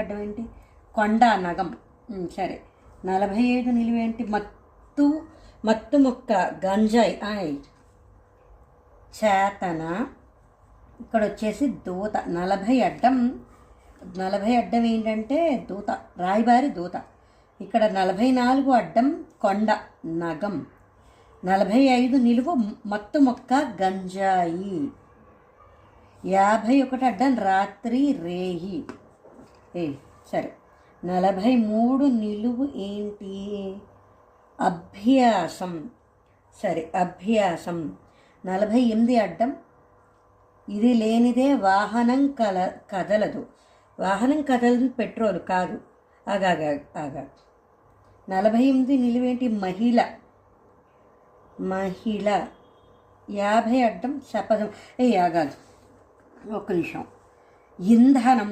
అడ్డం ఏంటి? కొండ నగం. సరే. 45 నిలువేంటి? మత్తు ముక్క గంజాయి చేతన. ఇక్కడ వచ్చేసి దూత. 40 అడ్డం ఏంటంటే దూత, రాయబారి దూత. ఇక్కడ 44 అడ్డం కొండ నగం. 45 నిలువు మత్తు మొక్క గంజాయి. 51 అడ్డం రాత్రి రేయి. సరే. 43 నిలువు ఏంటి? అభ్యాసం. సరే, అభ్యాసం. 48 అడ్డం ఇది లేనిదే వాహనం కదలదు. వాహనం కదలదు పెట్రోల్ కాదు. ఆగా 48 నిలువేంటి? మహిళ. 50 అడ్డం శపథం. ఆగాదు ఒక్క నిమిషం. ఇంధనం